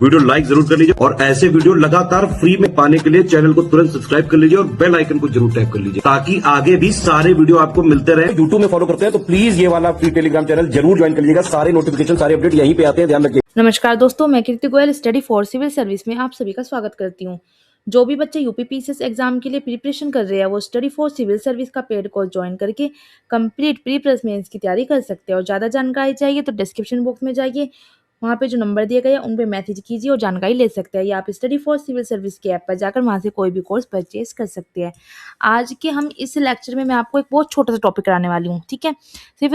Video like जरूर कर लीजिए और ऐसे वीडियो लगातार फ्री में पाने के लिए चैनल को तुरंत सब्सक्राइब कर लीजिए और बेल आइकन को जरूर टैप कर लीजिए ताकि आगे भी सारे वीडियो आपको मिलते रहे। यूट्यूब में फॉलो करते हैं तो प्लीज ये वाला फ्री टेलीग्राम चैनल जरूर ज्वाइन कर लीजिएगा। सारे नोटिफिकेशन सारे अपडेट यहीं पे आते हैं, ध्यान रखिए। नमस्कार दोस्तों, मैं Kirti Goyal study for civil service में आप सभी का स्वागत करती हूँ। जो भी बच्चे यूपीपीसीएस एग्जाम के लिए प्रिपरेशन कर रहे हैं वो स्टडी फॉर सिविल सर्विस का पेड कोर्स ज्वाइन करके कंप्लीट प्री प्लस मेंस की तैयारी कर सकते हैं। और ज़्यादा जानकारी चाहिए तो डिस्क्रिप्शन बॉक्स में जाइए, वहाँ पे जो नंबर दिए गए हैं उन पे मैसेज कीजिए और जानकारी ले सकते हैं। या आप स्टडी फॉर सिविल सर्विस के ऐप पर जाकर वहाँ से कोई भी कोर्स परचेज कर सकते हैं। आज के हम इस लेक्चर में मैं आपको एक बहुत छोटा सा टॉपिक कराने वाली हूँ, ठीक है, सिर्फ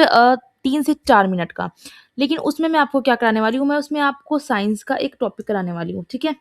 3 से 4 मिनट का। लेकिन उसमें मैं आपको क्या कराने वाली हूँ, मैं उसमें आपको साइंस का एक टॉपिक कराने वाली हूँ, ठीक है।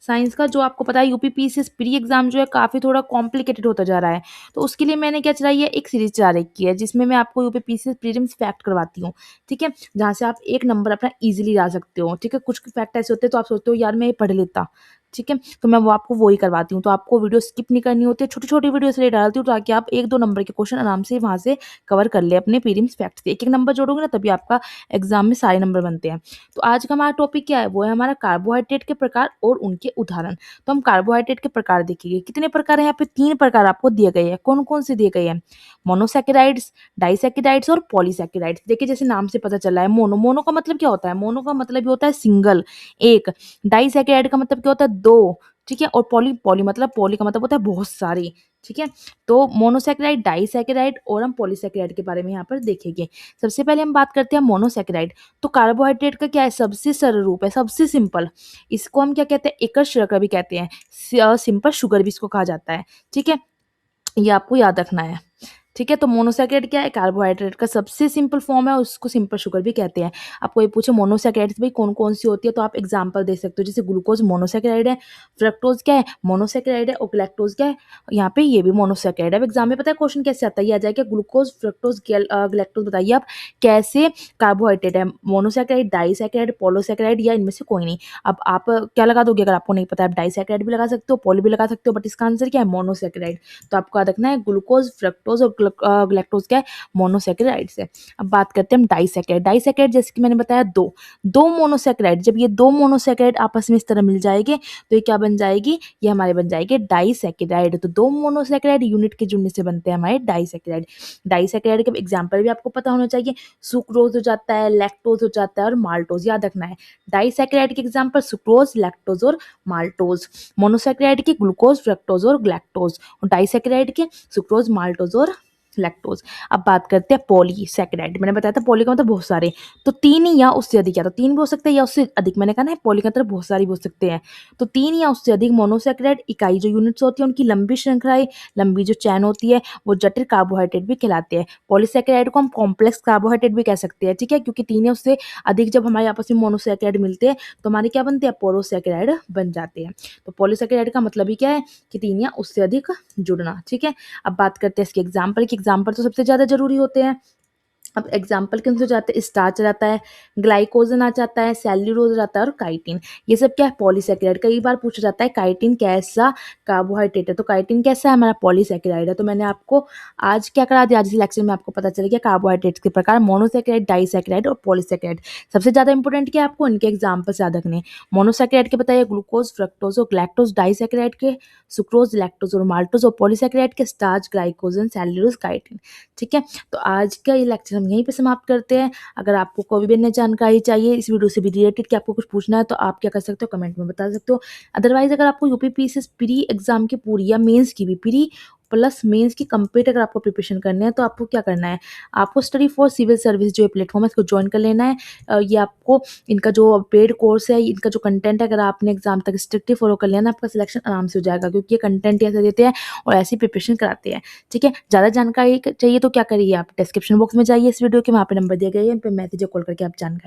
साइंस का जो आपको पता है यूपीपीसीएस प्री एग्जाम जो है काफ़ी थोड़ा कॉम्प्लिकेटेड होता जा रहा है, तो उसके लिए मैंने क्या चलाई है, एक सीरीज चला रखी है जिसमें मैं आपको यूपीपीसीएस प्रीलिम्स फैक्ट करवाती हूँ, ठीक है, जहाँ से आप एक नंबर अपना इजीली ला सकते हो, ठीक है। कुछ फैक्ट ऐसे होते हैं तो आप सोचते हो यार मैं ये पढ़ लेता, ठीक है, तो मैं वो आपको वही करवाती हूँ। तो आपको वीडियो स्किप नहीं करनी होती है, छोटी छोटी वीडियो इसलिए डालती हूँ ताकि आप 1-2 नंबर के क्वेश्चन आराम से वहाँ से कवर कर ले अपने प्रीलिम्स फैक्ट से। एक एक नंबर जोड़ोगे ना तभी आपका एग्जाम में सारे नंबर बनते हैं। तो आज का हमारा टॉपिक क्या है, वो है हमारा कार्बोहाइड्रेट के प्रकार और उनके उदाहरण। तो हम कार्बोहाइड्रेट के प्रकार देखेंगे। कितने प्रकार हैं यहाँ पे, 3 प्रकार आपको दिए गए हैं। कौन कौन से दिए गए हैं, मोनोसैकेराइड्स, डाइसैकेराइड्स और पॉलीसैकेराइड्स। देखिए जैसे नाम से पता चला है, मोनो, मोनो का मतलब क्या होता है, मोनो का मतलब होता है सिंगल, एक। डाइसैकेराइड का मतलब क्या होता है, दो, ठीक है। और पॉली, पॉली मतलब, पॉली का मतलब होता है बहुत सारे, ठीक है। तो मोनोसैकेराइड, डाइसैकेराइड और हम पॉलीसैकेराइड के बारे में यहाँ पर देखेंगे। सबसे पहले हम बात करते हैं मोनोसैकेराइड। तो कार्बोहाइड्रेट का क्या है, सबसे सरल रूप है, सबसे सिंपल। इसको हम क्या कहते हैं, एकल शर्करा भी कहते हैं, सिंपल शुगर भी इसको कहा जाता है, ठीक है। ये आपको याद रखना है, ठीक है। तो मोनोसैकेराइड क्या है, कार्बोहाइड्रेट का सबसे सिंपल फॉर्म है, उसको सिंपल शुगर भी कहते हैं। आपको ये पूछे मोनोसैकेराइड्स भाई कौन कौन सी होती है, तो आप एग्जांपल दे सकते हो, जैसे ग्लूकोज मोनोसैकेराइड है, फ्रक्टोज क्या है, मोनोसैकेराइड है, और गैलेक्टोज क्या है, यहाँ पे ये भी मोनोसैकेराइड है। अब एग्जाम में पता है क्वेश्चन कैसे आता है, ये आ जाएगा ग्लूकोज, फ्रक्टोज, गैलेक्टोज, बताइए आप कैसे कार्बोहाइड्रेट है, मोनोसैकेराइड, डाइसैकेराइड, पॉलीसैकेराइड या इनमें से कोई नहीं। अब आप क्या लगा दोगे, अगर आपको नहीं पता आप डाइसैकेराइड भी लगा सकते हो, पॉली भी लगा सकते हो, बट इसका आंसर क्या है, मोनोसैकेराइड। तो आपको याद रखना है ग्लूकोज, फ्रक्टोज और ग्लैक्टोज क्या है, मोनोसैकेराइड्स है। अब बात करते हैं हम डाइसैकेराइड। डाइसैकेराइड जैसे कि मैंने बताया, दो मोनोसैकेराइड, जब ये 2 मोनोसैकेराइड आपस में इस तरह मिल जाएंगे तो ये क्या बन जाएगी, ये हमारे बन जाएंगे डाइसैकेराइड। तो 2 मोनोसैकेराइड यूनिट के जुड़ने से बनते हैं हमारे डाइसैकेराइड। डाइसैकेराइड के एग्जाम्पल भी आपको पता होना चाहिए, सुक्रोज हो जाता है, लैक्टोज हो जाता है और माल्टोज, याद रखना है। डाइसैकेराइड के एग्जाम्पल सुक्रोज, लैक्टोज और माल्टोज। मोनोसैकेराइड के ग्लूकोज, फ्रक्टोज और ग्लैक्टोज, और डाइसैकेराइड के सुक्रोज, माल्टोज और लैक्टोज। अब बात करते हैं पॉलीसैकेराइड। मैंने बताया था पॉली का मतलब बहुत सारे, तो 3 या उससे अधिक, या तो 3 भी हो सकते हैं या उससे अधिक। मैंने कहा ना पॉली का मतलब बहुत सारी भी हो सकते हैं, तो 3 या उससे अधिक मोनोसैकेराइड इकाई जो यूनिट्स होती है उनकी लंबी श्रृंखलाएं, लंबी जो चैन होती है वो जटिल कार्बोहाइड्रेट भी कहलाते हैं। पॉलीसैकेराइड को हम कॉम्प्लेक्स कार्बोहाइड्रेट भी कह सकते हैं, ठीक है, क्योंकि 3 या उससे अधिक जब हमारे आपस में मोनोसैकेराइड मिलते हैं तो हमारे क्या बनते हैं, पोरोसैकेराइड बन जाते हैं। तो पॉलीसैकेराइड का मतलब ही क्या है कि 3 या उससे अधिक जुड़ना, ठीक है। अब बात करते हैं इसके एग्जाम्पल की। एग्जाम्पल तो सबसे ज़्यादा जरूरी होते हैं। अब एग्जाम्पल किन से जाते हैं, स्टार्च आ जाता है, ग्लाइकोजन आ जाता है, सेल्यूलोज आ जाता है और काइटिन। ये सब क्या है, पॉलीसैकेराइड। कई बार पूछा जाता है काइटिन कैसा कार्बोहाइड्रेट है, तो काइटिन कैसा है, हमारा पॉलीसैकेराइड है। तो मैंने आपको आज क्या करा दिया, आज इस लेक्चर में आपको पता चल गया कार्बोहाइड्रेट्स के प्रकार, मोनोसैकेराइड, डाइसैकेराइड और पॉलीसैकेराइड। सबसे ज़्यादा इंपॉर्टेंट क्या है, आपको इनके एग्जाम्पल याद रखने। मोनोसैकेराइड के बताइए ग्लूकोज, फ्रक्टोज और ग्लैक्टोज, डाइसैकेराइड के सुक्रोज, लैक्टोज और माल्टोज, और पॉलीसैकेराइड के स्टार्च, ग्लाइकोजन, सेल्यूलोज, काइटिन, ठीक है। तो आज का ये लेक्चर हम यहीं पे समाप्त करते हैं। अगर आपको कोई भी अन्य जानकारी चाहिए इस वीडियो से भी रिलेटेड कि आपको कुछ पूछना है तो आप क्या कर सकते हो, कमेंट में बता सकते हो। अदरवाइज अगर आपको यूपीपीसीएस प्री एग्जाम की पूरी या मेंस की भी, प्री प्लस मेंस की कंप्लीट अगर आपको प्रिपरेशन करनी है तो आपको क्या करना है, आपको स्टडी फॉर सिविल सर्विस जो प्लेटफॉर्म है इसको ज्वाइन कर लेना है। ये आपको इनका जो पेड कोर्स है, इनका जो कंटेंट है, अगर आपने एग्जाम तक स्ट्रिक्टली फॉलो कर लिया ना आपका सिलेक्शन आराम से हो जाएगा, क्योंकि ये कंटेंट ऐसे देते हैं और ऐसी प्रिपरेशन कराते हैं, ठीक है। ज़्यादा जानकारी चाहिए तो क्या करिए, आप डिस्क्रिप्शन बॉक्स में जाइए इस वीडियो के, वहाँ पे नंबर दिए गए हैं, इन पर मैसेज या कॉल करके आप जानकारी